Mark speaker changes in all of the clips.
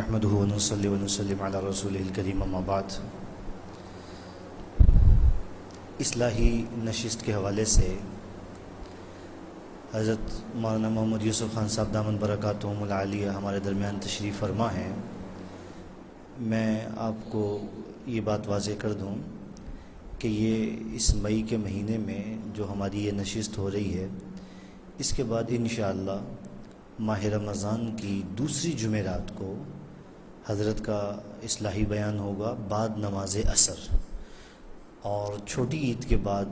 Speaker 1: نحمده ونصلي ونسلم على رسوله الكريم اما بعد۔ اصلاحی نشست کے حوالے سے حضرت مولانا محمد یوسف خان صاحب دامن برکاتہم العالیہ ہمارے درمیان تشریف فرما ہیں۔ میں آپ کو یہ بات واضح کر دوں کہ یہ اس مئی کے مہینے میں جو ہماری یہ نشست ہو رہی ہے، اس کے بعد انشاءاللہ ماہ رمضان کی دوسری جمعرات کو حضرت کا اصلاحی بیان ہوگا بعد نماز عصر، اور چھوٹی عید کے بعد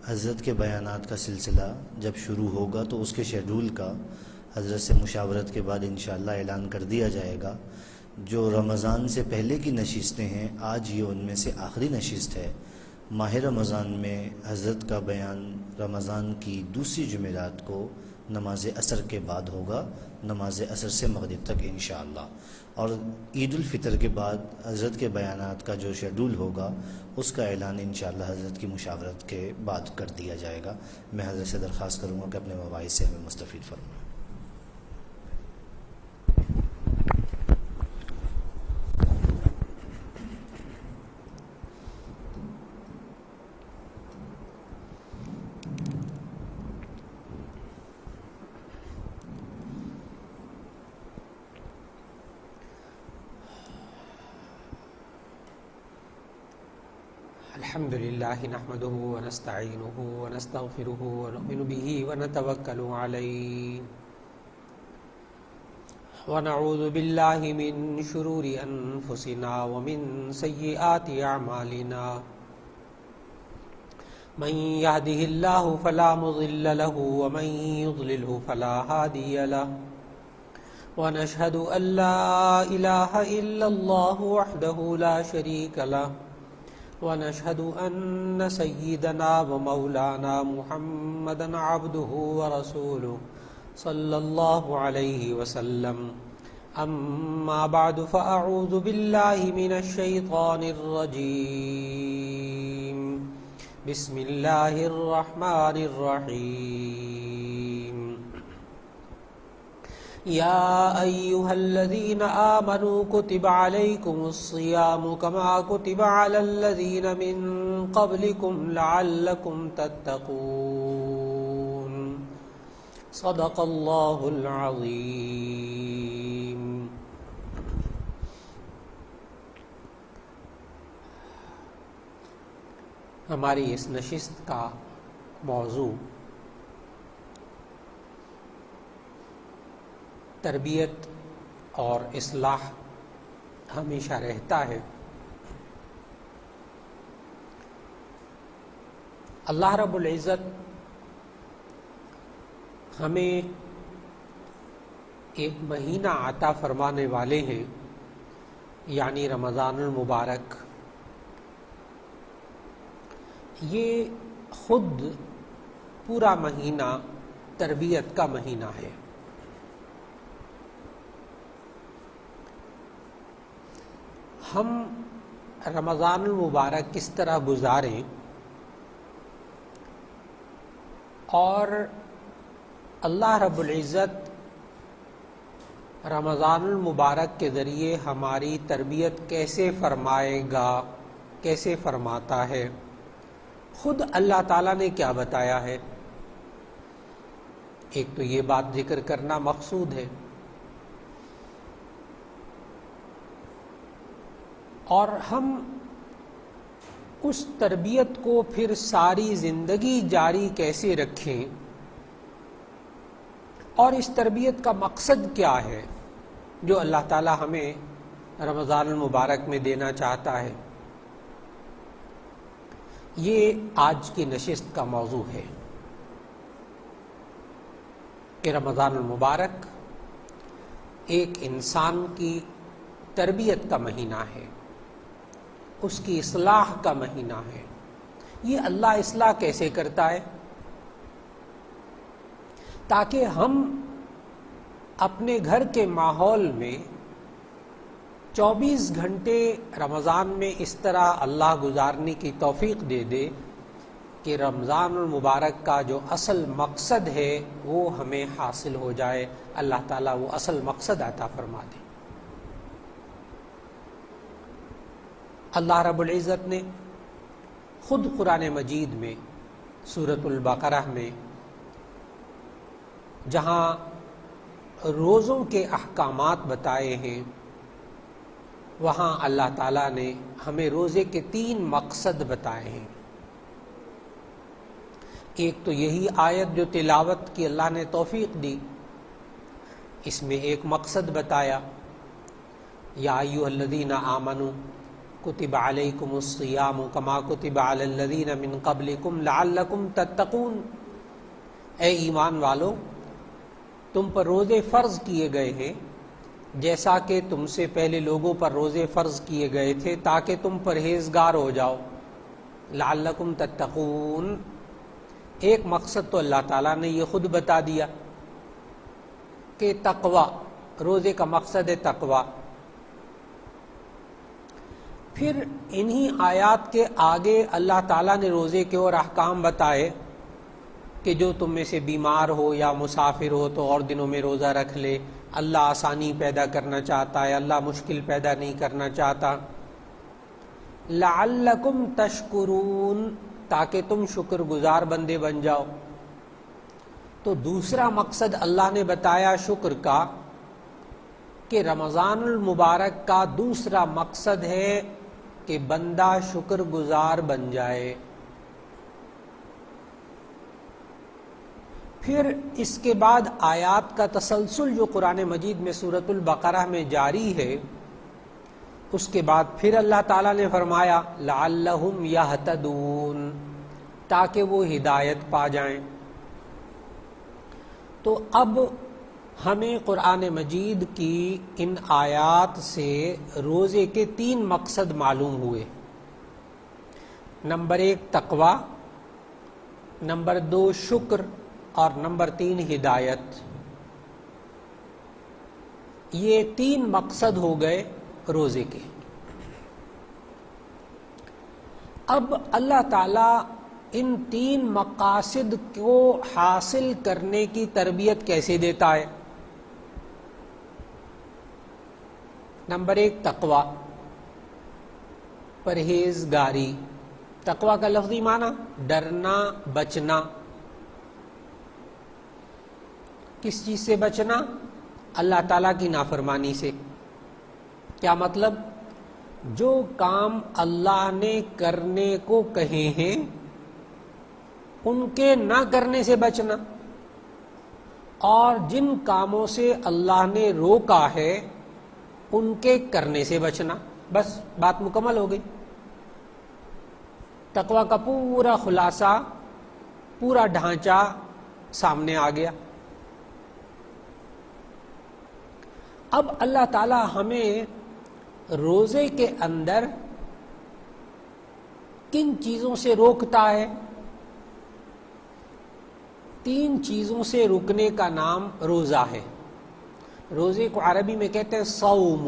Speaker 1: حضرت کے بیانات کا سلسلہ جب شروع ہوگا تو اس کے شیڈول کا حضرت سے مشاورت کے بعد انشاءاللہ اعلان کر دیا جائے گا۔ جو رمضان سے پہلے کی نشستیں ہیں، آج یہ ان میں سے آخری نشست ہے۔ ماہ رمضان میں حضرت کا بیان رمضان کی دوسری جمعرات کو نماز عصر کے بعد ہوگا، نماز عصر سے مغرب تک انشاءاللہ، اور عید الفطر کے بعد حضرت کے بیانات کا جو شیڈول ہوگا اس کا اعلان انشاءاللہ حضرت کی مشاورت کے بعد کر دیا جائے گا۔ میں حضرت سے درخواست کروں گا کہ اپنے مواعظ سے ہمیں مستفید فرمائیں۔
Speaker 2: الحمد لله نحمده ونستعينه ونستغفره ونؤمن به ونتوكل عليه ونعوذ بالله من شرور أنفسنا ومن سيئات أعمالنا من يهده الله فلا مضل له ومن يضلله فلا هادي له ونشهد أن لا إله إلا الله وحده لا شريك له ونشهد أن سيدنا ومولانا محمدا عبده ورسوله صلى الله عليه وسلم أما بعد فأعوذ بالله من الشيطان الرجيم بسم الله الرحمن الرحيم يا أيها الذين آمنوا كتب عليكم الصيام كما كتب على الذين من قبلكم لعلكم تتقون صدق الله العظيم۔ ہماری اس نشست کا موضوع تربیت اور اصلاح ہمیشہ رہتا ہے۔ اللہ رب العزت ہمیں ایک مہینہ عطا فرمانے والے ہیں، یعنی رمضان المبارک۔ یہ خود پورا مہینہ تربیت کا مہینہ ہے۔ ہم رمضان المبارک کس طرح گزاریں اور اللہ رب العزت رمضان المبارک کے ذریعے ہماری تربیت کیسے فرمائے گا، کیسے فرماتا ہے، خود اللہ تعالیٰ نے کیا بتایا ہے، ایک تو یہ بات ذکر کرنا مقصود ہے، اور ہم اس تربیت کو پھر ساری زندگی جاری کیسے رکھیں، اور اس تربیت کا مقصد کیا ہے جو اللہ تعالیٰ ہمیں رمضان المبارک میں دینا چاہتا ہے، یہ آج کی نشست کا موضوع ہے کہ رمضان المبارک ایک انسان کی تربیت کا مہینہ ہے، اس کی اصلاح کا مہینہ ہے۔ یہ اللہ اصلاح کیسے کرتا ہے؟ تاکہ ہم اپنے گھر کے ماحول میں 24 گھنٹے رمضان میں اس طرح اللہ گزارنے کی توفیق دے دے کہ رمضان المبارک کا جو اصل مقصد ہے وہ ہمیں حاصل ہو جائے، اللہ تعالیٰ وہ اصل مقصد عطا فرما دے۔ اللہ رب العزت نے خود قرآن مجید میں سورۃ البقرہ میں جہاں روزوں کے احکامات بتائے ہیں، وہاں اللہ تعالیٰ نے ہمیں روزے کے 3 مقصد بتائے ہیں۔ ایک تو یہی آیت جو تلاوت کی اللہ نے توفیق دی، اس میں ایک مقصد بتایا، یا ایھا الذین آمنوا کتب علیکم الصیام کما کتب علی الذین من قبلکم لعلکم تتقون، اے ایمان والو تم پر روزے فرض کیے گئے ہیں جیسا کہ تم سے پہلے لوگوں پر روزے فرض کیے گئے تھے تاکہ تم پرہیزگار ہو جاؤ، لعلکم تتقون۔ ایک مقصد تو اللہ تعالیٰ نے یہ خود بتا دیا کہ تقوی، روزے کا مقصد ہے تقوی۔ پھر انہی آیات کے آگے اللہ تعالیٰ نے روزے کے اور احکام بتائے کہ جو تم میں سے بیمار ہو یا مسافر ہو تو اور دنوں میں روزہ رکھ لے، اللہ آسانی پیدا کرنا چاہتا ہے، اللہ مشکل پیدا نہیں کرنا چاہتا۔ لعلکم تشکرون، تاکہ تم شکر گزار بندے بن جاؤ۔ تو دوسرا مقصد اللہ نے بتایا شکر کا کہ رمضان المبارک کا دوسرا مقصد ہے کہ بندہ شکر گزار بن جائے۔ پھر اس کے بعد آیات کا تسلسل جو قرآن مجید میں سورۃ البقرہ میں جاری ہے، اس کے بعد پھر اللہ تعالیٰ نے فرمایا لعلہم یہتدون، تاکہ وہ ہدایت پا جائیں۔ تو اب ہمیں قرآن مجید کی ان آیات سے روزے کے 3 مقصد معلوم ہوئے۔ نمبر 1 تقوی، نمبر 2 شکر، اور نمبر 3 ہدایت۔ یہ 3 مقصد ہو گئے روزے کے۔ اب اللہ تعالیٰ ان 3 مقاصد کو حاصل کرنے کی تربیت کیسے دیتا ہے؟ نمبر 1 تقوی، پرہیزگاری۔ تقوی کا لفظی معنی ڈرنا، بچنا۔ کس چیز سے بچنا؟ اللہ تعالیٰ کی نافرمانی سے۔ کیا مطلب؟ جو کام اللہ نے کرنے کو کہے ہیں ان کے نہ کرنے سے بچنا، اور جن کاموں سے اللہ نے روکا ہے ان کے کرنے سے بچنا۔ بس بات مکمل ہو گئی۔ تقوی کا پورا خلاصہ، پورا ڈھانچہ سامنے آ گیا۔ اب اللہ تعالی ہمیں روزے کے اندر کن چیزوں سے روکتا ہے؟ 3 چیزوں سے رکنے کا نام روزہ ہے۔ روزے کو عربی میں کہتے ہیں صوم،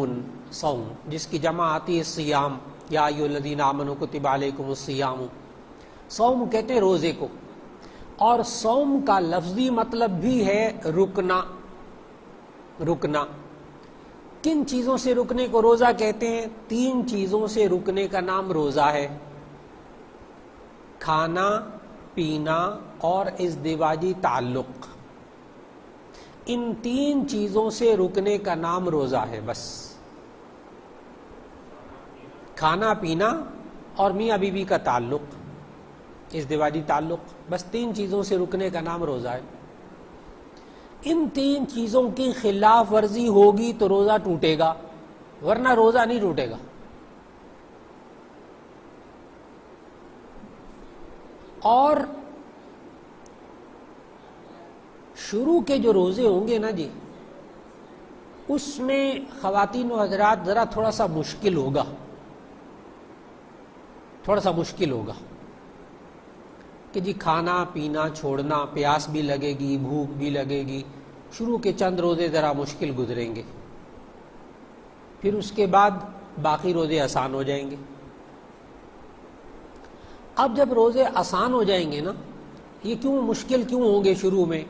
Speaker 2: صوم جس کی جمع آتی ہے صیام، یا ایھا الذین آمنوا کتب علیکم الصیام۔ صوم کہتے ہیں روزے کو، اور صوم کا لفظی مطلب بھی ہے رکنا، رکنا۔ کن چیزوں سے رکنے کو روزہ کہتے ہیں؟ 3 چیزوں سے رکنے کا نام روزہ ہے: کھانا، پینا اور ازدواجی تعلق۔ ان 3 چیزوں سے رکنے کا نام روزہ ہے۔ بس کھانا پینا اور میاں بیوی کا تعلق، ازدواجی تعلق، بس 3 چیزوں سے رکنے کا نام روزہ ہے۔ ان 3 چیزوں کی خلاف ورزی ہوگی تو روزہ ٹوٹے گا، ورنہ روزہ نہیں ٹوٹے گا۔ اور شروع کے جو روزے ہوں گے نا جی، اس میں خواتین و حضرات ذرا تھوڑا سا مشکل ہوگا، تھوڑا سا مشکل ہوگا کہ جی کھانا پینا چھوڑنا، پیاس بھی لگے گی، بھوک بھی لگے گی۔ شروع کے چند روزے ذرا مشکل گزریں گے، پھر اس کے بعد باقی روزے آسان ہو جائیں گے۔ اب جب روزے آسان ہو جائیں گے نا، یہ کیوں مشکل کیوں ہوں گے شروع میں؟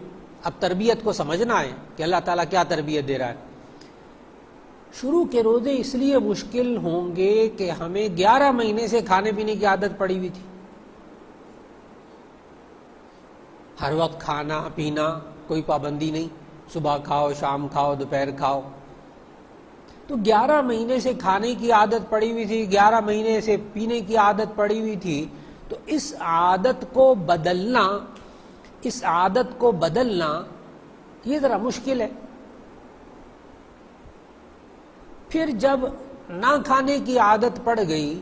Speaker 2: اب تربیت کو سمجھنا ہے کہ اللہ تعالیٰ کیا تربیت دے رہا ہے۔ شروع کے روزے اس لیے مشکل ہوں گے کہ ہمیں 11 مہینے سے کھانے پینے کی عادت پڑی ہوئی تھی، ہر وقت کھانا پینا کوئی پابندی نہیں، صبح کھاؤ شام کھاؤ دوپہر کھاؤ، تو 11 مہینے سے کھانے کی عادت پڑی ہوئی تھی، 11 مہینے سے پینے کی عادت پڑی ہوئی تھی، تو اس عادت کو بدلنا یہ ذرا مشکل ہے۔ پھر جب نہ کھانے کی عادت پڑ گئی،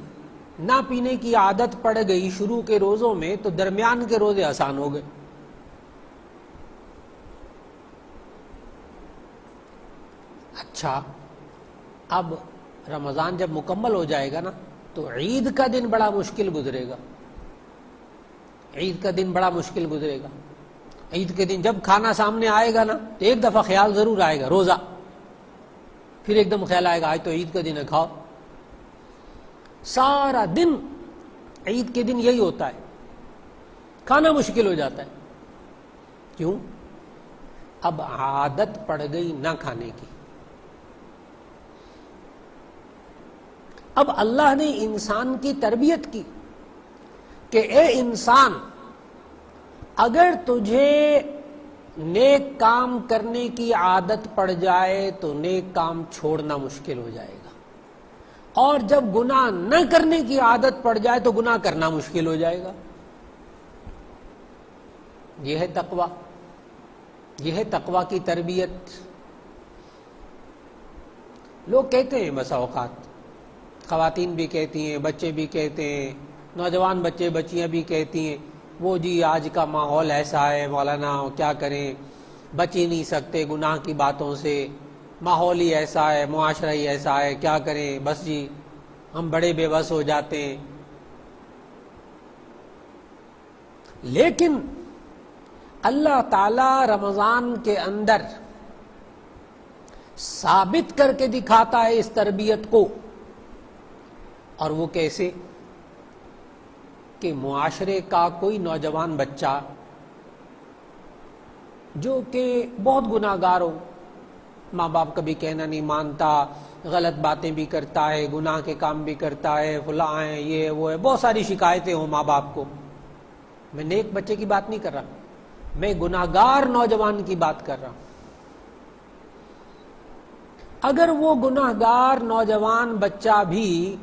Speaker 2: نہ پینے کی عادت پڑ گئی شروع کے روزوں میں، تو درمیان کے روزے آسان ہو گئے۔ اچھا، اب رمضان جب مکمل ہو جائے گا نا تو عید کا دن بڑا مشکل گزرے گا، عید کا دن بڑا مشکل گزرے گا۔ عید کے دن جب کھانا سامنے آئے گا نا تو ایک دفعہ خیال ضرور آئے گا روزہ، پھر ایک دم خیال آئے گا آج تو عید کا دن ہے کھاؤ۔ سارا دن عید کے دن یہی ہوتا ہے، کھانا مشکل ہو جاتا ہے۔ کیوں؟ اب عادت پڑ گئی نہ کھانے کی۔ اب اللہ نے انسان کی تربیت کی کہ اے انسان، اگر تجھے نیک کام کرنے کی عادت پڑ جائے تو نیک کام چھوڑنا مشکل ہو جائے گا، اور جب گناہ نہ کرنے کی عادت پڑ جائے تو گناہ کرنا مشکل ہو جائے گا۔ یہ ہے تقویٰ، یہ ہے تقویٰ کی تربیت۔ لوگ کہتے ہیں بسا اوقات، خواتین بھی کہتی ہیں، بچے بھی کہتے ہیں، نوجوان بچے بچیاں بھی کہتی ہیں، وہ جی آج کا ماحول ایسا ہے مولانا کیا کریں، بچ ہی نہیں سکتے گناہ کی باتوں سے، ماحول ہی ایسا ہے، معاشرہ ہی ایسا ہے، کیا کریں، بس جی ہم بڑے بے بس ہو جاتے ہیں۔ لیکن اللہ تعالی رمضان کے اندر ثابت کر کے دکھاتا ہے اس تربیت کو، اور وہ کیسے؟ کہ معاشرے کا کوئی نوجوان بچہ جو کہ بہت گناہ گار ہو، ماں باپ کا بھی کہنا نہیں مانتا، غلط باتیں بھی کرتا ہے، گناہ کے کام بھی کرتا ہے، فلاں ہے، یہ وہ ہے، بہت ساری شکایتیں ہوں ماں باپ کو۔ میں نیک بچے کی بات نہیں کر رہا، میں گناہ گار نوجوان کی بات کر رہا ہوں۔ اگر وہ گناہ گار نوجوان بچہ بھی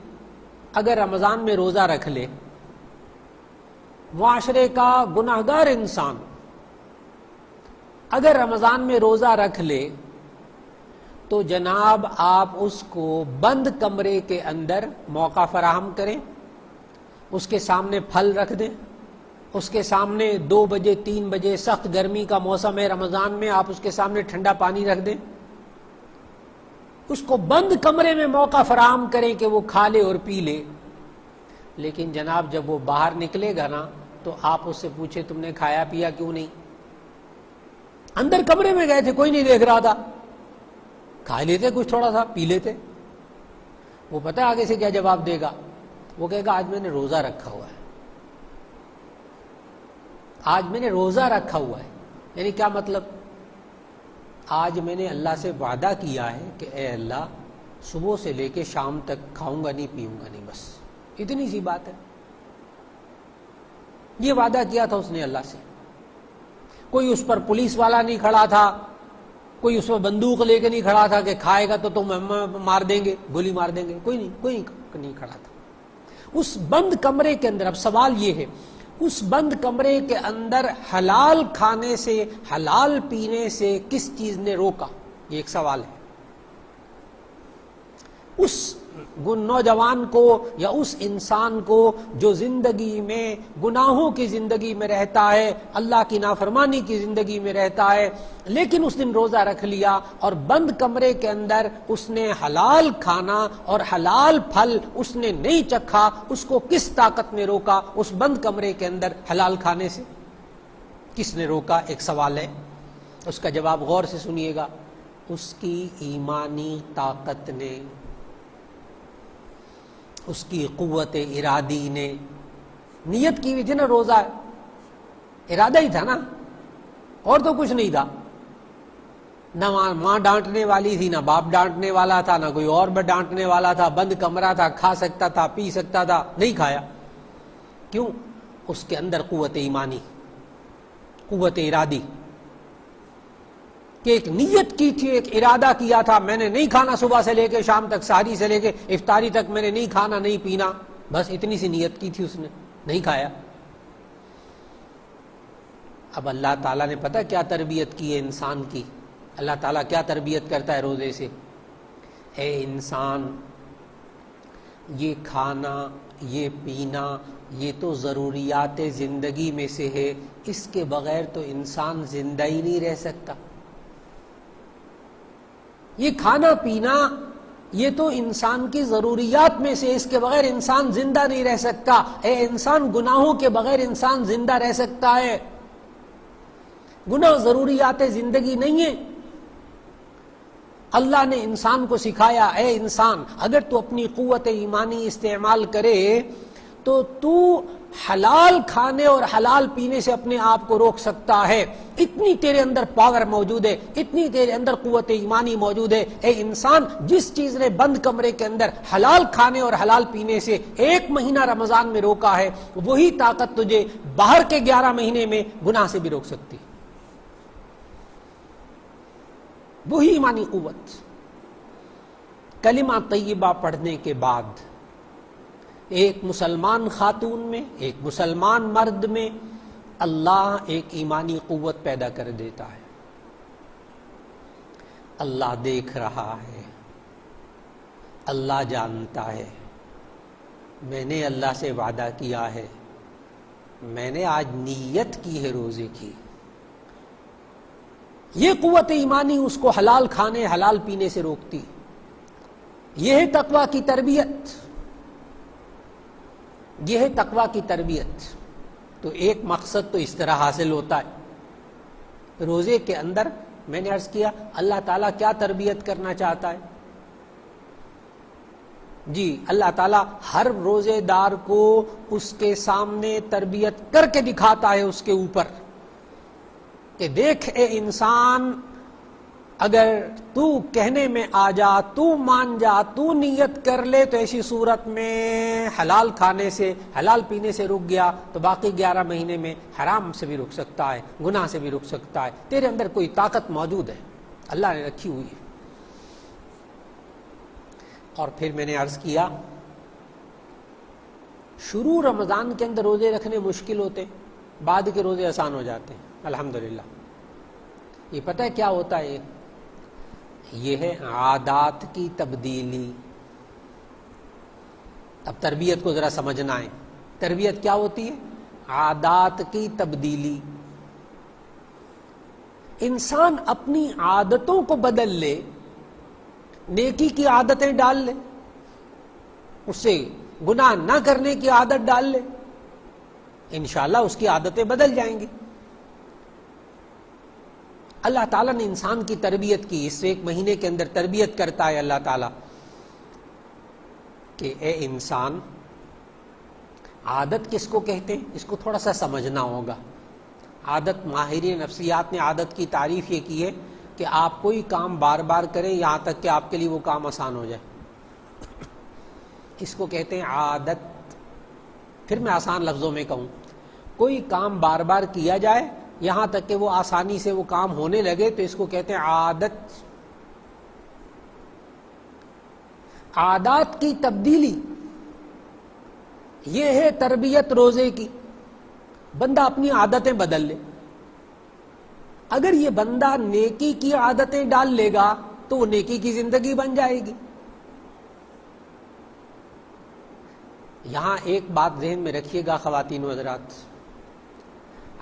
Speaker 2: اگر رمضان میں روزہ رکھ لے، معاشرے کا گناہ گار انسان اگر رمضان میں روزہ رکھ لے، تو جناب آپ اس کو بند کمرے کے اندر موقع فراہم کریں، اس کے سامنے پھل رکھ دیں، اس کے سامنے 2 بجے 3 بجے سخت گرمی کا موسم ہے رمضان میں، آپ اس کے سامنے ٹھنڈا پانی رکھ دیں، اس کو بند کمرے میں موقع فراہم کریں کہ وہ کھا لے اور پی لے۔ لیکن جناب جب وہ باہر نکلے گا نا تو آپ اس سے پوچھے تم نے کھایا پیا کیوں نہیں؟ اندر کمرے میں گئے تھے، کوئی نہیں دیکھ رہا تھا، کھا لیتے کچھ تھوڑا سا، پی لیتے۔ وہ پتہ ہے آگے سے کیا جواب دے گا؟ وہ کہے گا آج میں نے روزہ رکھا ہوا ہے، آج میں نے روزہ رکھا ہوا ہے۔ یعنی کیا مطلب؟ آج میں نے اللہ سے وعدہ کیا ہے کہ اے اللہ صبح سے لے کے شام تک کھاؤں گا نہیں پیوں گا نہیں، بس اتنی سی بات ہے۔ یہ وعدہ کیا تھا اس نے اللہ سے۔ کوئی اس پر پولیس والا نہیں کھڑا تھا، کوئی اس پر بندوق لے کے نہیں کھڑا تھا کہ کھائے گا تو تم مار دیں گے، گولی مار دیں گے، کوئی نہیں کھڑا تھا۔ اس بند کمرے کے اندر، اب سوال یہ ہے، اس بند کمرے کے اندر حلال کھانے سے، حلال پینے سے کس چیز نے روکا؟ یہ ایک سوال ہے۔ اس نوجوان کو یا اس انسان کو جو زندگی میں گناہوں کی زندگی میں رہتا ہے، اللہ کی نافرمانی کی زندگی میں رہتا ہے، لیکن اس دن روزہ رکھ لیا اور بند کمرے کے اندر اس نے حلال کھانا اور حلال پھل اس نے نہیں چکھا، اس کو کس طاقت نے روکا اس بند کمرے کے اندر حلال کھانے سے؟ کس نے روکا؟ ایک سوال ہے، اس کا جواب غور سے سنیے گا۔ اس کی ایمانی طاقت نے، اس کی قوت ارادی نے۔ نیت کی ہوئی تھی نا روزہ، ارادہ ہی تھا نا، اور تو کچھ نہیں تھا۔ نہ ماں ڈانٹنے والی تھی، نہ باپ ڈانٹنے والا تھا، نہ کوئی اور ڈانٹنے والا تھا، بند کمرہ تھا، کھا سکتا تھا، پی سکتا تھا، نہیں کھایا۔ کیوں؟ اس کے اندر قوت ایمانی، قوت ارادی، کہ ایک نیت کی تھی، ایک ارادہ کیا تھا، میں نے نہیں کھانا صبح سے لے کے شام تک، سحری سے لے کے افطاری تک میں نے نہیں کھانا نہیں پینا، بس اتنی سی نیت کی تھی اس نے، نہیں کھایا۔ اب اللہ تعالیٰ نے پتہ کیا تربیت کی ہے انسان کی؟ اللہ تعالیٰ کیا تربیت کرتا ہے روزے سے؟ اے انسان، یہ کھانا، یہ پینا، یہ تو ضروریات زندگی میں سے ہے، اس کے بغیر تو انسان زندہ ہی نہیں رہ سکتا۔ یہ کھانا پینا یہ تو انسان کی ضروریات میں سے، اس کے بغیر انسان زندہ نہیں رہ سکتا۔ اے انسان، گناہوں کے بغیر انسان زندہ رہ سکتا ہے؟ گناہ ضروریات زندگی نہیں ہے۔ اللہ نے انسان کو سکھایا، اے انسان، اگر تو اپنی قوت ایمانی استعمال کرے تو تو حلال کھانے اور حلال پینے سے اپنے آپ کو روک سکتا ہے۔ اتنی تیرے اندر پاور موجود ہے، اتنی تیرے اندر قوت ایمانی موجود ہے۔ اے انسان، جس چیز نے بند کمرے کے اندر حلال کھانے اور حلال پینے سے 1 مہینہ رمضان میں روکا ہے، وہی طاقت تجھے باہر کے 11 مہینے میں گناہ سے بھی روک سکتی، وہی ایمانی قوت۔ کلمہ طیبہ پڑھنے کے بعد ایک مسلمان خاتون میں، ایک مسلمان مرد میں اللہ ایک ایمانی قوت پیدا کر دیتا ہے۔ اللہ دیکھ رہا ہے، اللہ جانتا ہے، میں نے اللہ سے وعدہ کیا ہے، میں نے آج نیت کی ہے روزے کی۔ یہ قوت ایمانی اس کو حلال کھانے حلال پینے سے روکتی۔ یہ ہے تقویٰ کی تربیت، یہ ہے تقویٰ کی تربیت۔ تو ایک مقصد تو اس طرح حاصل ہوتا ہے روزے کے اندر۔ میں نے عرض کیا اللہ تعالیٰ کیا تربیت کرنا چاہتا ہے؟ جی، اللہ تعالیٰ ہر روزے دار کو اس کے سامنے تربیت کر کے دکھاتا ہے اس کے اوپر، کہ دیکھ اے انسان، اگر تو کہنے میں آ جا، تو مان جا، تو نیت کر لے، تو ایسی صورت میں حلال کھانے سے حلال پینے سے رک گیا تو باقی 11 مہینے میں حرام سے بھی رک سکتا ہے، گناہ سے بھی رک سکتا ہے۔ تیرے اندر کوئی طاقت موجود ہے، اللہ نے رکھی ہوئی ہے۔ اور پھر میں نے عرض کیا شروع رمضان کے اندر روزے رکھنے مشکل ہوتے، بعد کے روزے آسان ہو جاتے ہیں الحمدللہ۔ یہ پتہ ہے کیا ہوتا ہے؟ یہ ہے عادات کی تبدیلی۔ اب تربیت کو ذرا سمجھنا ہے۔ تربیت کیا ہوتی ہے؟ عادات کی تبدیلی۔ انسان اپنی عادتوں کو بدل لے، نیکی کی عادتیں ڈال لے، اس سے گناہ نہ کرنے کی عادت ڈال لے، انشاءاللہ اس کی عادتیں بدل جائیں گی۔ اللہ تعالیٰ نے انسان کی تربیت کی، اس 1 مہینے کے اندر تربیت کرتا ہے اللہ تعالیٰ کہ اے انسان، عادت کس کو کہتے ہیں؟ اس کو تھوڑا سا سمجھنا ہوگا۔ عادت، ماہرین نفسیات نے عادت کی تعریف یہ کی ہے کہ آپ کوئی کام بار بار کریں یہاں تک کہ آپ کے لیے وہ کام آسان ہو جائے، اس کو کہتے ہیں عادت۔ پھر میں آسان لفظوں میں کہوں، کوئی کام بار بار کیا جائے یہاں تک کہ وہ آسانی سے وہ کام ہونے لگے، تو اس کو کہتے ہیں عادت۔ عادات کی تبدیلی، یہ ہے تربیت روزے کی۔ بندہ اپنی عادتیں بدل لے۔ اگر یہ بندہ نیکی کی عادتیں ڈال لے گا تو وہ نیکی کی زندگی بن جائے گی۔ یہاں ایک بات ذہن میں رکھیے گا خواتین و حضرات،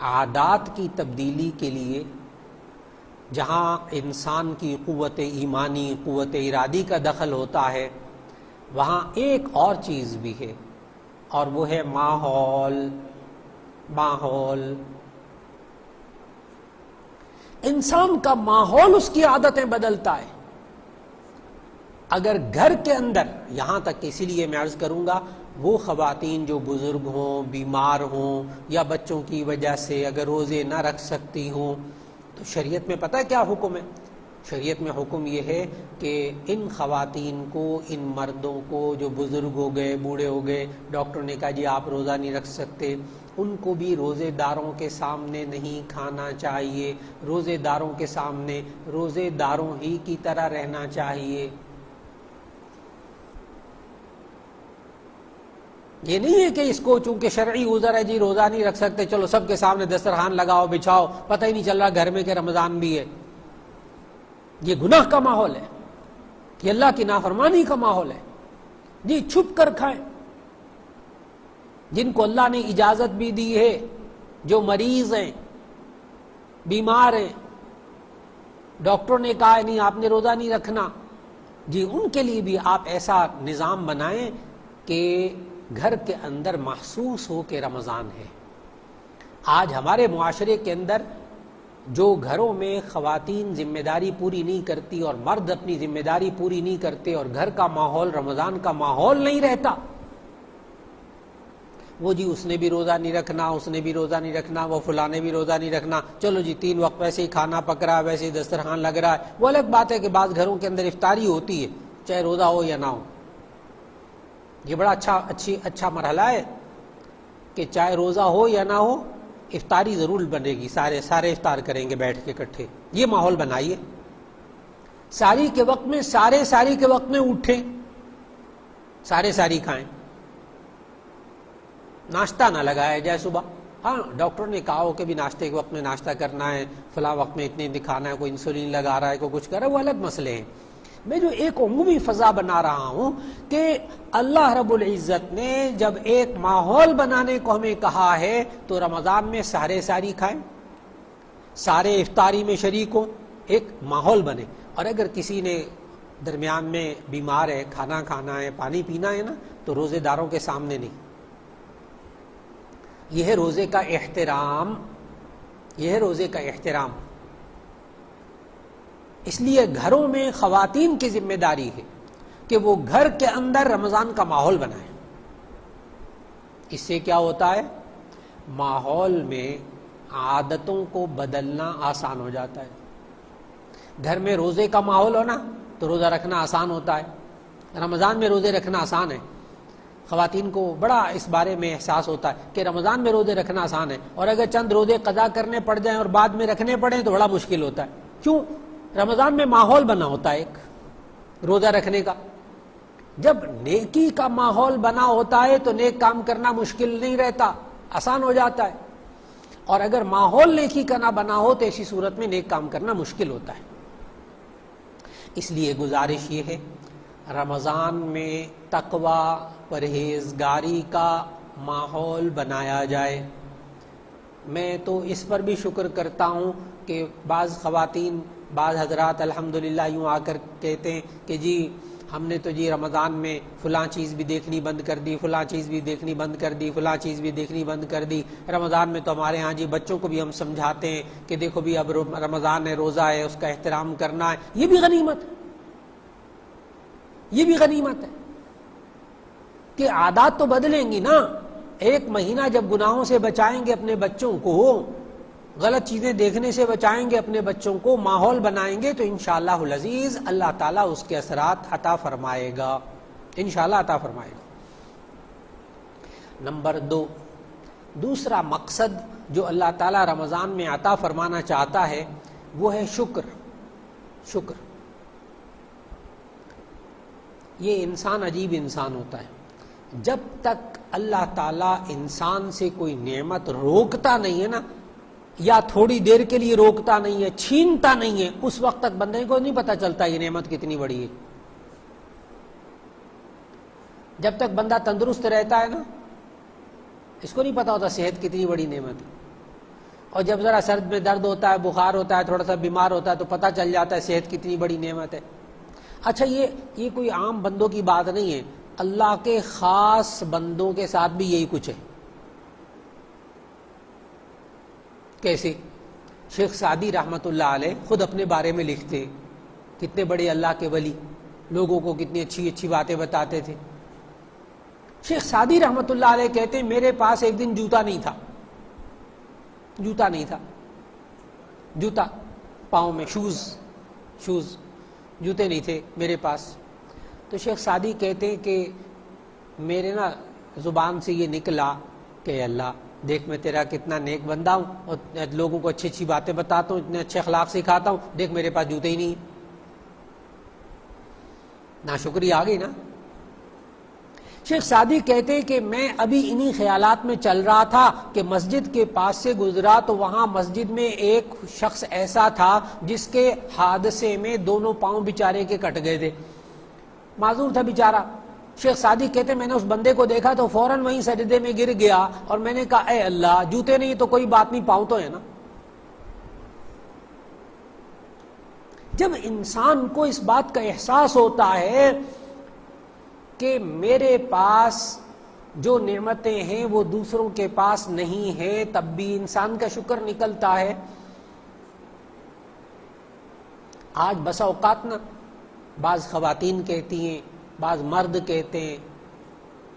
Speaker 2: عادات کی تبدیلی کے لیے جہاں انسان کی قوت ایمانی، قوت ارادی کا دخل ہوتا ہے، وہاں ایک اور چیز بھی ہے، اور وہ ہے ماحول۔ انسان کا ماحول اس کی عادتیں بدلتا ہے۔ اگر گھر کے اندر، یہاں تک کہ اسی لیے میں عرض کروں گا، وہ خواتین جو بزرگ ہوں، بیمار ہوں، یا بچوں کی وجہ سے اگر روزے نہ رکھ سکتی ہوں، تو شریعت میں پتہ کیا حکم ہے؟ شریعت میں حکم یہ ہے کہ ان خواتین کو، ان مردوں کو جو بزرگ ہو گئے، بوڑھے ہو گئے، ڈاکٹر نے کہا جی آپ روزہ نہیں رکھ سکتے، ان کو بھی روزے داروں کے سامنے نہیں کھانا چاہیے، روزے داروں کے سامنے روزے داروں ہی کی طرح رہنا چاہیے۔ یہ نہیں ہے کہ اس کو چونکہ شرعی عذر ہے جی روزہ نہیں رکھ سکتے، چلو سب کے سامنے دسترخوان لگاؤ بچھاؤ، پتہ ہی نہیں چل رہا گھر میں کہ رمضان بھی ہے۔ یہ گناہ کا ماحول ہے، یہ اللہ کی نافرمانی کا ماحول ہے۔ جی چھپ کر کھائیں، جن کو اللہ نے اجازت بھی دی ہے، جو مریض ہیں، بیمار ہیں، ڈاکٹر نے کہا ہے نہیں آپ نے روزہ نہیں رکھنا، جی ان کے لیے بھی آپ ایسا نظام بنائیں کہ گھر کے اندر محسوس ہو کہ رمضان ہے۔ آج ہمارے معاشرے کے اندر جو گھروں میں خواتین ذمہ داری پوری نہیں کرتی اور مرد اپنی ذمہ داری پوری نہیں کرتے اور گھر کا ماحول رمضان کا ماحول نہیں رہتا، وہ جی اس نے بھی روزہ نہیں رکھنا، اس نے بھی روزہ نہیں رکھنا، وہ فلاں نے بھی روزہ نہیں رکھنا، چلو جی 3 وقت ویسے ہی کھانا پک رہا ہے، ویسے ہی دسترخوان لگ رہا ہے۔ وہ الگ بات ہے کہ بعض گھروں کے اندر افطاری ہوتی ہے چاہے روزہ ہو یا نہ ہو۔ یہ بڑا اچھا مرحلہ ہے کہ چاہے روزہ ہو یا نہ ہو افطاری ضرور بنے گی، سارے افطار کریں گے بیٹھ کے اکٹھے۔ یہ ماحول بنائیے، ساری کے وقت میں ساری کے وقت میں اٹھیں، ساری کھائیں، ناشتہ نہ لگایا جائے صبح۔ ہاں ڈاکٹر نے کہا ہو کہ بھی ناشتے کے وقت میں ناشتہ کرنا ہے، فلاں وقت میں اتنے دکھانا ہے، کوئی انسولین لگا رہا ہے، کوئی کچھ کر رہا ہے، وہ الگ مسئلے ہیں۔ میں جو ایک عمومی فضا بنا رہا ہوں کہ اللہ رب العزت نے جب ایک ماحول بنانے کو ہمیں کہا ہے تو رمضان میں ساری کھائیں، سارے افطاری میں شریک ہوں، ایک ماحول بنے۔ اور اگر کسی نے درمیان میں بیمار ہے، کھانا کھانا ہے، پانی پینا ہے نا، تو روزے داروں کے سامنے نہیں۔ یہ ہے روزے کا احترام، یہ ہے روزے کا احترام۔ اس لیے گھروں میں خواتین کی ذمہ داری ہے کہ وہ گھر کے اندر رمضان کا ماحول بنائیں۔ اس سے کیا ہوتا ہے؟ ماحول میں عادتوں کو بدلنا آسان ہو جاتا ہے۔ گھر میں روزے کا ماحول ہونا تو روزہ رکھنا آسان ہوتا ہے۔ رمضان میں روزے رکھنا آسان ہے، خواتین کو بڑا اس بارے میں احساس ہوتا ہے کہ رمضان میں روزے رکھنا آسان ہے، اور اگر چند روزے قضا کرنے پڑ جائیں اور بعد میں رکھنے پڑیں تو بڑا مشکل ہوتا ہے۔ کیوں؟ رمضان میں ماحول بنا ہوتا ہے ایک روزہ رکھنے کا۔ جب نیکی کا ماحول بنا ہوتا ہے تو نیک کام کرنا مشکل نہیں رہتا، آسان ہو جاتا ہے، اور اگر ماحول نیکی کا نہ بنا ہو تو ایسی صورت میں نیک کام کرنا مشکل ہوتا ہے۔ اس لیے گزارش یہ ہے رمضان میں تقوی، پرہیزگاری کا ماحول بنایا جائے۔ میں تو اس پر بھی شکر کرتا ہوں کہ بعض خواتین، بعض حضرات الحمدللہ یوں آ کر کہتے ہیں کہ جی ہم نے تو جی رمضان میں فلاں چیز بھی دیکھنی بند کر دی، فلاں چیز بھی دیکھنی بند کر دی، فلاں چیز بھی دیکھنی بند کر دی۔ رمضان میں تو ہمارے ہاں جی بچوں کو بھی ہم سمجھاتے ہیں کہ دیکھو بھی اب رمضان ہے، روزہ ہے، اس کا احترام کرنا ہے۔ یہ بھی غنیمت ہے، یہ بھی غنیمت ہے کہ عادات تو بدلیں گی نا۔ ایک مہینہ جب گناہوں سے بچائیں گے اپنے بچوں کو، غلط چیزیں دیکھنے سے بچائیں گے اپنے بچوں کو، ماحول بنائیں گے تو انشاءاللہ العزیز اللہ تعالیٰ اس کے اثرات عطا فرمائے گا، انشاءاللہ عطا فرمائے گا۔ نمبر 2، دوسرا مقصد جو اللہ تعالیٰ رمضان میں عطا فرمانا چاہتا ہے وہ ہے شکر۔ یہ انسان عجیب انسان ہوتا ہے، جب تک اللہ تعالیٰ انسان سے کوئی نعمت روکتا نہیں ہے نا، یا تھوڑی دیر کے لیے روکتا نہیں ہے، چھینتا نہیں ہے، اس وقت تک بندے کو نہیں پتہ چلتا یہ نعمت کتنی بڑی ہے۔ جب تک بندہ تندرست رہتا ہے نا، اس کو نہیں پتا ہوتا صحت کتنی بڑی نعمت ہے، اور جب ذرا سر میں درد ہوتا ہے، بخار ہوتا ہے، تھوڑا سا بیمار ہوتا ہے تو پتہ چل جاتا ہے صحت کتنی بڑی نعمت ہے۔ اچھا یہ کوئی عام بندوں کی بات نہیں ہے، اللہ کے خاص بندوں کے ساتھ بھی یہی کچھ ہے۔ کیسے؟ شیخ سعدی رحمۃ اللہ علیہ خود اپنے بارے میں لکھتے، کتنے بڑے اللہ کے ولی، لوگوں کو کتنی اچھی باتیں بتاتے تھے۔ شیخ سعدی رحمۃ اللہ علیہ کہتے ہیں میرے پاس ایک دن جوتا نہیں تھا، جوتا پاؤں میں شوز، جوتے نہیں تھے میرے پاس. تو شیخ سعدی کہتے ہیں کہ میرے نا زبان سے یہ نکلا کہ اللہ دیکھ میں تیرا کتنا نیک بندہ ہوں اور لوگوں کو اچھی اچھی باتیں بتاتا ہوں، اتنے اچھے اخلاق سکھاتا ہوں، دیکھ میرے پاس جوتے ہی نہیں ہیں. ناشکری آ گئی نا. شیخ سعدی کہتے ہیں کہ میں ابھی انہی خیالات میں چل رہا تھا کہ مسجد کے پاس سے گزرا تو وہاں مسجد میں ایک شخص ایسا تھا جس کے حادثے میں دونوں پاؤں بیچارے کے کٹ گئے تھے، معذور تھا بیچارہ. شیخ سعدی کہتے میں نے اس بندے کو دیکھا تو فوراً وہیں سجدے میں گر گیا اور میں نے کہا اے اللہ جوتے نہیں تو کوئی بات نہیں، پاؤں تو ہے نا. جب انسان کو اس بات کا احساس ہوتا ہے کہ میرے پاس جو نعمتیں ہیں وہ دوسروں کے پاس نہیں ہیں، تب بھی انسان کا شکر نکلتا ہے. آج بسا اوقات نا بعض خواتین کہتی ہیں، بعض مرد کہتے ہیں،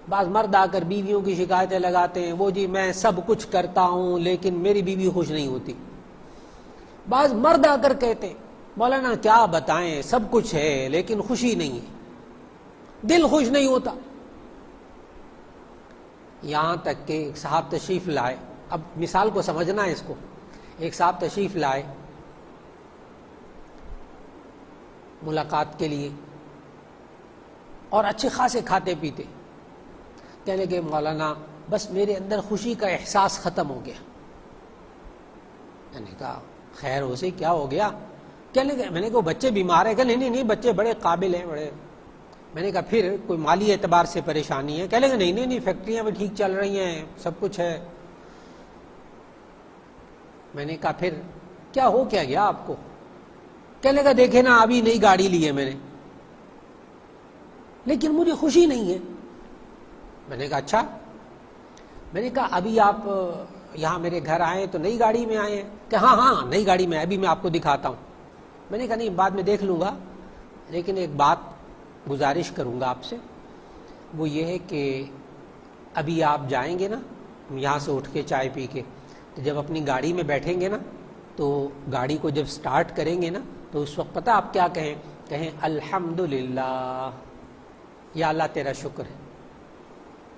Speaker 2: بعض مرد آ کر بیویوں کی شکایتیں لگاتے ہیں، وہ جی میں سب کچھ کرتا ہوں لیکن میری بیوی خوش نہیں ہوتی. بعض مرد آ کر کہتے ہیں مولانا کیا بتائیں سب کچھ ہے لیکن خوشی نہیں ہے، دل خوش نہیں ہوتا. یہاں تک کہ ایک صاحب تشریف لائے، اب مثال کو سمجھنا ہے اس کو. ایک صاحب تشریف لائے ملاقات کے لیے اور اچھے خاصے کھاتے پیتے، کہنے لگے مولانا بس میرے اندر خوشی کا احساس ختم ہو گیا. میں نے کہا خیر ہو سے کیا ہو گیا؟ کہنے لگے میں نے کہا بچے بیمار ہیں. کہ نہیں بچے بڑے قابل ہیں بڑے. میں نے کہا پھر کوئی مالی اعتبار سے پریشانی ہے؟ کہنے لگے نہیں فیکٹریاں بھی ٹھیک چل رہی ہیں، سب کچھ ہے. میں نے کہا پھر کیا ہو کیا گیا آپ کو؟ کہنے لگا دیکھے نا ابھی نئی گاڑی لی ہے میں نے لیکن مجھے خوشی نہیں ہے. میں نے کہا اچھا. میں نے کہا ابھی آپ یہاں میرے گھر آئے تو نئی گاڑی میں آئے ہیں؟ کہ ہاں نئی گاڑی میں ابھی میں آپ کو دکھاتا ہوں. میں نے کہا نہیں بعد میں دیکھ لوں گا، لیکن ایک بات گزارش کروں گا آپ سے، وہ یہ ہے کہ ابھی آپ جائیں گے نا یہاں سے اٹھ کے چائے پی کے، تو جب اپنی گاڑی میں بیٹھیں گے نا تو گاڑی کو جب سٹارٹ کریں گے نا تو اس وقت پتہ آپ کیا کہیں الحمدللہ، یا اللہ تیرا شکر ہے،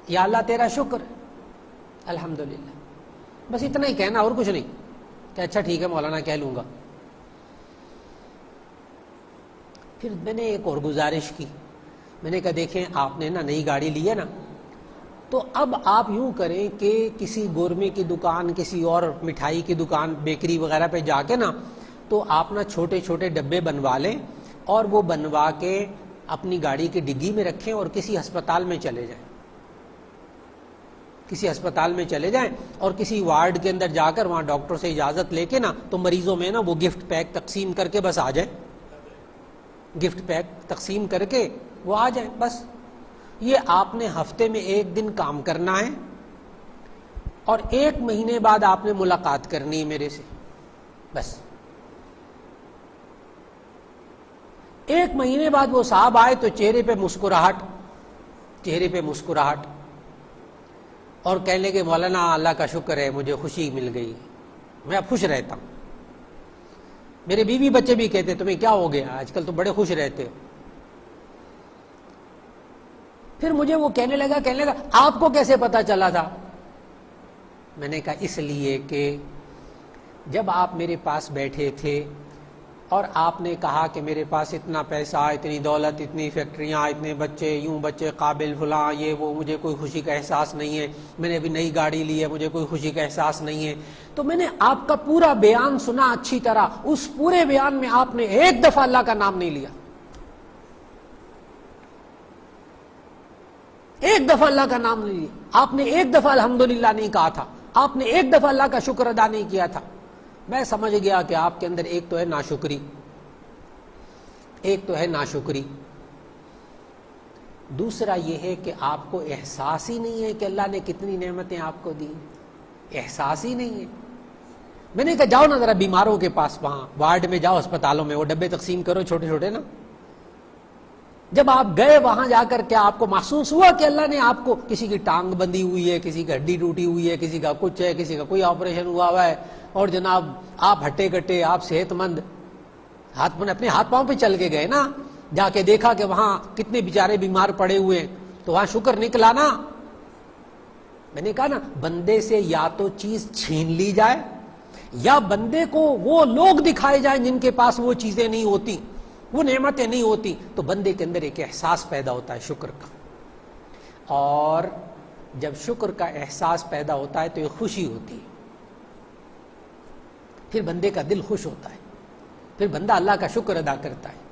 Speaker 2: یا اللہ تیرا شکر ہے، الحمدللہ. بس اتنا ہی کہنا اور کچھ نہیں. کہ اچھا ٹھیک ہے مولانا کہہ لوں گا. پھر میں نے ایک اور گزارش کی. میں نے کہا دیکھیں آپ نے نا نئی گاڑی لی ہے نا، تو اب آپ یوں کریں کہ کسی گورمے کی دکان، کسی اور مٹھائی کی دکان، بیکری وغیرہ پہ جا کے نا تو آپ نا چھوٹے چھوٹے ڈبے بنوا لیں اور وہ بنوا کے اپنی گاڑی کی ڈگی میں رکھیں اور کسی ہسپتال میں چلے جائیں. کسی ہسپتال میں چلے جائیں اور کسی وارڈ کے اندر جا کر وہاں ڈاکٹر سے اجازت لے کے نا تو مریضوں میں نا وہ گفٹ پیک تقسیم کر کے بس آ جائیں. گفٹ پیک تقسیم کر کے وہ آ جائیں. بس یہ آپ نے ہفتے میں ایک دن کام کرنا ہے اور 1 مہینے بعد آپ نے ملاقات کرنی ہے میرے سے. بس 1 مہینے بعد وہ صاحب آئے تو چہرے پہ مسکراہٹ اور کہنے لگے مولانا اللہ کا شکر ہے مجھے خوشی مل گئی، میں اب خوش رہتا ہوں. میرے بیوی بچے بھی کہتے تمہیں کیا ہو گیا آج کل تو بڑے خوش رہتے ہو. پھر مجھے وہ کہنے لگا آپ کو کیسے پتا چلا تھا؟ میں نے کہا اس لیے کہ جب آپ میرے پاس بیٹھے تھے اور آپ نے کہا کہ میرے پاس اتنا پیسہ، اتنی دولت، اتنی فیکٹریاں، اتنے بچے، یوں بچے قابل فلاں، یہ وہ، مجھے کوئی خوشی کا احساس نہیں ہے. میں نے ابھی نئی گاڑی لی ہے، مجھے کوئی خوشی کا احساس نہیں ہے. تو میں نے آپ کا پورا بیان سنا اچھی طرح. اس پورے بیان میں آپ نے ایک دفعہ اللہ کا نام نہیں لیا، ایک دفعہ اللہ کا نام نہیں لیا. آپ نے ایک دفعہ الحمدللہ نہیں کہا تھا، آپ نے ایک دفعہ اللہ کا شکر ادا نہیں کیا تھا. میں سمجھ گیا کہ آپ کے اندر ایک تو ہے ناشکری، دوسرا یہ ہے کہ آپ کو احساس ہی نہیں ہے کہ اللہ نے کتنی نعمتیں آپ کو دی. احساس ہی نہیں ہے. میں نے کہا جاؤ نا ذرا بیماروں کے پاس، وہاں وارڈ میں جاؤ، اسپتالوں میں وہ ڈبے تقسیم کرو چھوٹے چھوٹے نا. جب آپ گئے وہاں جا کر کیا آپ کو محسوس ہوا کہ اللہ نے آپ کو، کسی کی ٹانگ بندھی ہوئی ہے، کسی کی ہڈی ٹوٹی ہوئی ہے، کسی کا کچھ ہے، کسی کا کوئی آپریشن ہوا ہے، اور جناب آپ ہٹے کٹے، آپ صحت مند، ہاتھ میں اپنے ہاتھ پاؤں پہ چل کے گئے نا، جا کے دیکھا کہ وہاں کتنے بیچارے بیمار پڑے ہوئے ہیں، تو وہاں شکر نکلا نا۔ میں نے کہا نا، بندے سے یا تو چیز چھین لی جائے یا بندے کو وہ لوگ دکھائے جائیں جن کے پاس وہ چیزیں نہیں ہوتی، وہ نعمتیں نہیں ہوتی، تو بندے کے اندر ایک احساس پیدا ہوتا ہے شکر کا۔ اور جب شکر کا احساس پیدا ہوتا ہے تو ایک خوشی ہوتی ہے، پھر بندے کا دل خوش ہوتا ہے، پھر بندہ اللہ کا شکر ادا کرتا ہے۔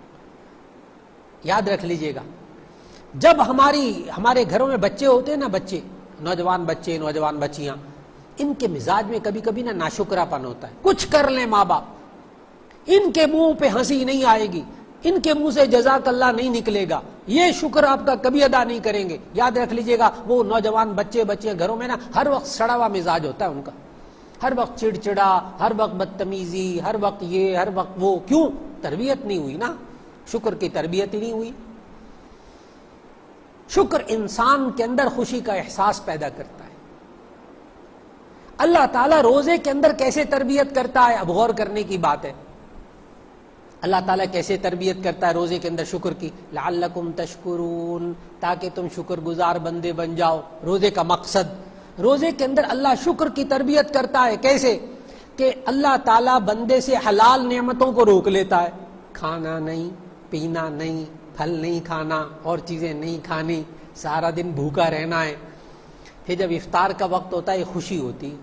Speaker 2: یاد رکھ لیجئے گا، جب ہمارے گھروں میں بچے ہوتے ہیں نا، بچے، نوجوان بچے، نوجوان بچیاں، ان کے مزاج میں کبھی کبھی نا ناشکرا پن ہوتا ہے۔ کچھ کر لیں ماں باپ، ان کے منہ پہ ہنسی نہیں آئے گی، ان کے منہ سے جزاک اللہ نہیں نکلے گا، یہ شکر آپ کا کبھی ادا نہیں کریں گے۔ یاد رکھ لیجئے گا، وہ نوجوان بچے بچیاں گھروں میں نا ہر وقت سڑا ہوا مزاج ہوتا ہے ان کا، ہر وقت چڑچڑا، ہر وقت بدتمیزی، ہر وقت یہ، ہر وقت وہ۔ کیوں؟ تربیت نہیں ہوئی نا، شکر کی تربیت ہی نہیں ہوئی۔ شکر انسان کے اندر خوشی کا احساس پیدا کرتا ہے۔ اللہ تعالیٰ روزے کے اندر کیسے تربیت کرتا ہے، اب غور کرنے کی بات ہے۔ اللہ تعالیٰ کیسے تربیت کرتا ہے روزے کے اندر شکر کی؟ لعلکم تشکرون، تاکہ تم شکر گزار بندے بن جاؤ۔ روزے کا مقصد، روزے کے اندر اللہ شکر کی تربیت کرتا ہے۔ کیسے؟ کہ اللہ تعالیٰ بندے سے حلال نعمتوں کو روک لیتا ہے، کھانا نہیں، پینا نہیں، پھل نہیں کھانا، اور چیزیں نہیں کھانی، سارا دن بھوکا رہنا ہے۔ پھر جب افطار کا وقت ہوتا ہے خوشی ہوتی ہے۔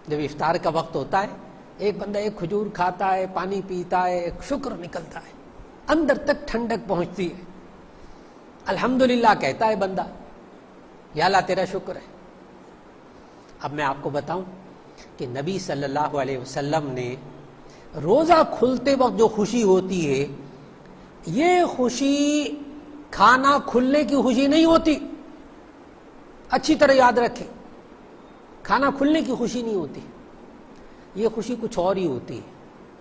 Speaker 2: جب افطار کا وقت ہوتا ہے ایک بندہ ایک کھجور کھاتا ہے، پانی پیتا ہے، ایک شکر نکلتا ہے، اندر تک ٹھنڈک پہنچتی ہے، الحمدللہ کہتا ہے بندہ، یا اللہ تیرا شکر ہے۔ اب میں آپ کو بتاؤں کہ نبی صلی اللہ علیہ وسلم نے روزہ کھلتے وقت جو خوشی ہوتی ہے، یہ خوشی کھانا کھلنے کی خوشی نہیں ہوتی، اچھی طرح یاد رکھیں، کھانا کھلنے کی خوشی نہیں ہوتی، یہ خوشی کچھ اور ہی ہوتی ہے۔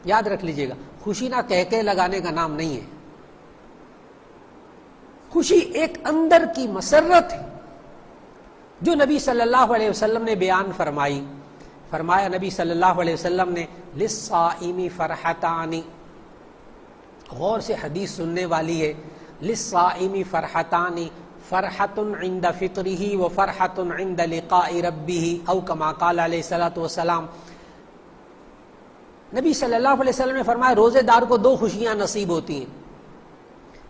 Speaker 2: یاد رکھ لیجئے گا، خوشی نہ کہہ لگانے کا نام نہیں ہے، خوشی ایک اندر کی مسرت ہے جو نبی صلی اللہ علیہ وسلم نے بیان فرمائی۔ فرمایا نبی صلی اللہ علیہ وسلم نے، للصائم فرحتان، غور سے حدیث سننے والی ہے، للصائم فرحتان، فرحت عند فطرہ و فرحت عند لقاء ربہ، او کما قال علیہ الصلوۃ والسلام۔ نبی صلی اللہ علیہ وسلم نے فرمایا روزے دار کو دو خوشیاں نصیب ہوتی ہیں،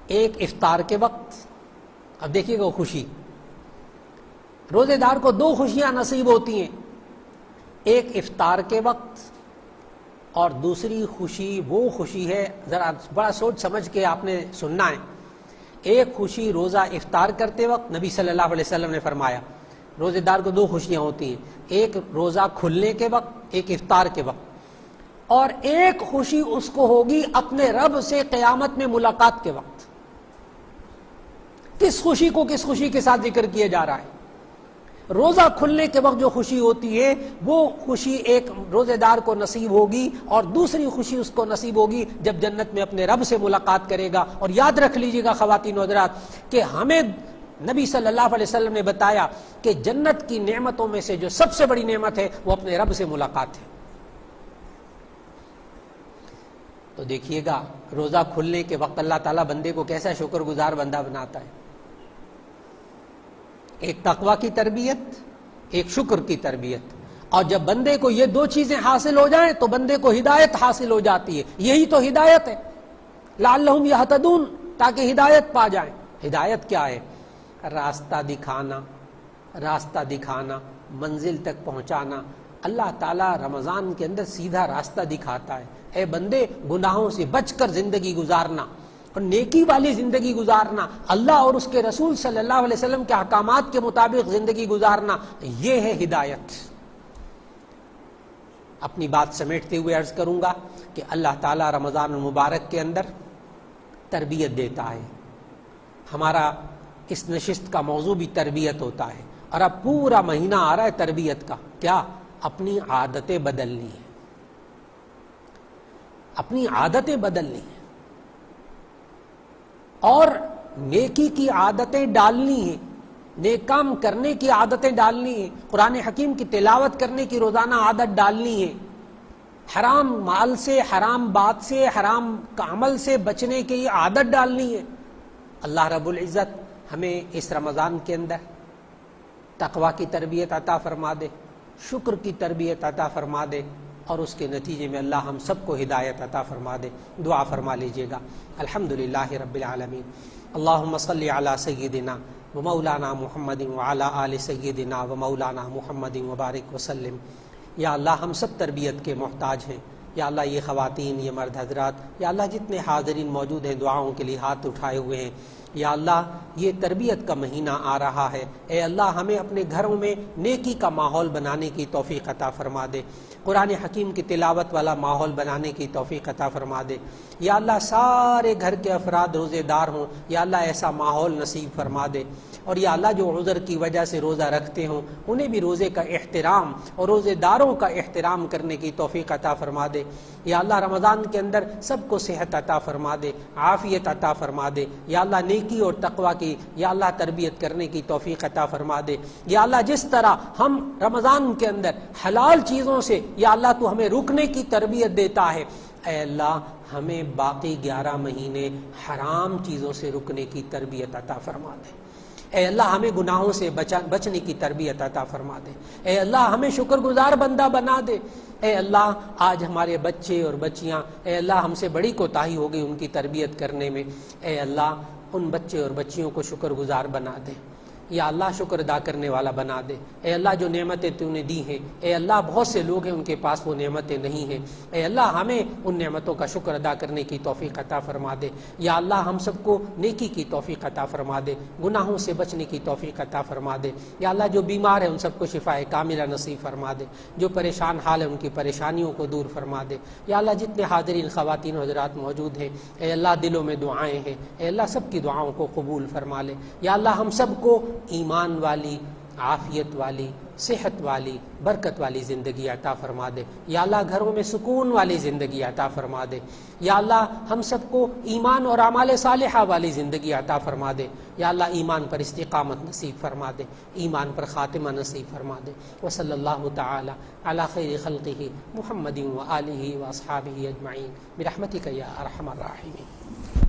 Speaker 2: ایک افطار کے وقت، اب دیکھیے گا خوشی، روزے دار کو دو خوشیاں نصیب ہوتی ہیں، ایک افطار کے وقت اور دوسری خوشی وہ خوشی ہے، ذرا بڑا سوچ سمجھ کے آپ نے سننا ہے۔ ایک خوشی روزہ افطار کرتے وقت، نبی صلی اللہ علیہ وسلم نے فرمایا روزے دار کو دو خوشیاں ہوتی ہیں، ایک روزہ کھلنے کے وقت، ایک افطار کے وقت، اور ایک خوشی اس کو ہوگی اپنے رب سے قیامت میں ملاقات کے وقت۔ کس خوشی کو کس خوشی کے ساتھ ذکر کیا جا رہا ہے؟ روزہ کھلنے کے وقت جو خوشی ہوتی ہے وہ خوشی ایک روزے دار کو نصیب ہوگی، اور دوسری خوشی اس کو نصیب ہوگی جب جنت میں اپنے رب سے ملاقات کرے گا۔ اور یاد رکھ لیجئے گا خواتین و حضرات کہ ہمیں نبی صلی اللہ علیہ وسلم نے بتایا کہ جنت کی نعمتوں میں سے جو سب سے بڑی نعمت ہے وہ اپنے رب سے ملاقات ہے۔ تو دیکھیے گا روزہ کھلنے کے وقت اللہ تعالیٰ بندے کو کیسا شکر گزار بندہ بناتا ہے، ایک تقوی کی تربیت، ایک شکر کی تربیت۔ اور جب بندے کو یہ دو چیزیں حاصل ہو جائیں تو بندے کو ہدایت حاصل ہو جاتی ہے، یہی تو ہدایت ہے، لعلہم یہتدون، تاکہ ہدایت پا جائیں۔ ہدایت کیا ہے؟ راستہ دکھانا، راستہ دکھانا، منزل تک پہنچانا۔ اللہ تعالیٰ رمضان کے اندر سیدھا راستہ دکھاتا ہے، اے بندے گناہوں سے بچ کر زندگی گزارنا اور نیکی والی زندگی گزارنا، اللہ اور اس کے رسول صلی اللہ علیہ وسلم کے احکامات کے مطابق زندگی گزارنا، یہ ہے ہدایت۔ اپنی بات سمیٹتے ہوئے عرض کروں گا کہ اللہ تعالیٰ رمضان المبارک کے اندر تربیت دیتا ہے۔ ہمارا اس نشست کا موضوع بھی تربیت ہوتا ہے، اور اب پورا مہینہ آ رہا ہے تربیت کا۔ کیا؟ اپنی عادتیں بدلنی ہیں، اپنی عادتیں بدلنی ہیں، اور نیکی کی عادتیں ڈالنی ہیں، نیک کام کرنے کی عادتیں ڈالنی ہیں، قرآن حکیم کی تلاوت کرنے کی روزانہ عادت ڈالنی ہے، حرام مال سے، حرام بات سے، حرام عمل سے بچنے کی عادت ڈالنی ہے۔ اللہ رب العزت ہمیں اس رمضان کے اندر تقوی کی تربیت عطا فرما دے، شکر کی تربیت عطا فرما دے، اور اس کے نتیجے میں اللہ ہم سب کو ہدایت عطا فرما دے۔ دعا فرما لیجیے گا۔ الحمدللہ رب العالمین، اللہم صلی علی سیدنا و مولانا محمد وعلی آل سیدنا و مولانا محمد وبارک وسلم۔ یا اللہ ہم سب تربیت کے محتاج ہیں۔ یا اللہ یہ خواتین، یہ مرد حضرات، یا اللہ جتنے حاضرین موجود ہیں دعاؤں کے لیے ہاتھ اٹھائے ہوئے ہیں، یا اللہ یہ تربیت کا مہینہ آ رہا ہے، اے اللہ ہمیں اپنے گھروں میں نیکی کا ماحول بنانے کی توفیق عطا فرما دے، قرآن حکیم کی تلاوت والا ماحول بنانے کی توفیق عطا فرما دے۔ یا اللہ سارے گھر کے افراد روزے دار ہوں، یا اللہ ایسا ماحول نصیب فرما دے۔ اور یا اللہ جو عذر کی وجہ سے روزہ رکھتے ہوں انہیں بھی روزے کا احترام اور روزے داروں کا احترام کرنے کی توفیق عطا فرما دے۔ یا اللہ رمضان کے اندر سب کو صحت عطا فرما دے، عافیت عطا فرما دے۔ یا اللہ نیکی اور تقوی کی یا اللہ تربیت کرنے کی توفیق عطا فرما دے۔ یا اللہ جس طرح ہم رمضان کے اندر حلال چیزوں سے یا اللہ تو ہمیں رکنے کی تربیت دیتا ہے، اے اللہ ہمیں باقی 11 مہینے حرام چیزوں سے رکنے کی تربیت عطا فرما دے۔ اے اللہ ہمیں گناہوں سے بچنے کی تربیت عطا فرما دے۔ اے اللہ ہمیں شکر گزار بندہ بنا دے۔ اے اللہ آج ہمارے بچے اور بچیاں، اے اللہ ہم سے بڑی کوتاہی ہو گئی ان کی تربیت کرنے میں، اے اللہ ان بچے اور بچیوں کو شکر گزار بنا دے۔ یا اللہ شکر ادا کرنے والا بنا دے۔ اے اللہ جو نعمتیں تو نے دی ہیں، اے اللہ بہت سے لوگ ہیں ان کے پاس وہ نعمتیں نہیں ہیں، اے اللہ ہمیں ان نعمتوں کا شکر ادا کرنے کی توفیق عطا فرما دے۔ یا اللہ ہم سب کو نیکی کی توفیق عطا فرما دے، گناہوں سے بچنے کی توفیق عطا فرما دے۔ یا اللہ جو بیمار ہیں ان سب کو شفائے کاملہ نصیب فرما دے، جو پریشان حال ہیں ان کی پریشانیوں کو دور فرما دے۔ یا اللہ جتنے حاضرین خواتین و حضرات موجود ہیں، اے اللہ دلوں میں دعائیں ہیں، اے اللہ سب کی دعاؤں کو قبول فرما لے۔ یا اللہ ہم سب کو ایمان والی، عافیت والی، صحت والی، برکت والی زندگی عطا فرما دے۔ یا اللہ گھروں میں سکون والی زندگی عطا فرما دے۔ یا اللہ ہم سب کو ایمان اور اعمال صالحہ والی زندگی عطا فرما دے۔ یا اللہ ایمان پر استقامت نصیب فرما دے، ایمان پر خاتمہ نصیب فرما دے۔ وصلی اللہ تعالی علی خیر خلقہ محمد و آلہ و اصحابہ اجمعین برحمتک یا ارحم الراحمین۔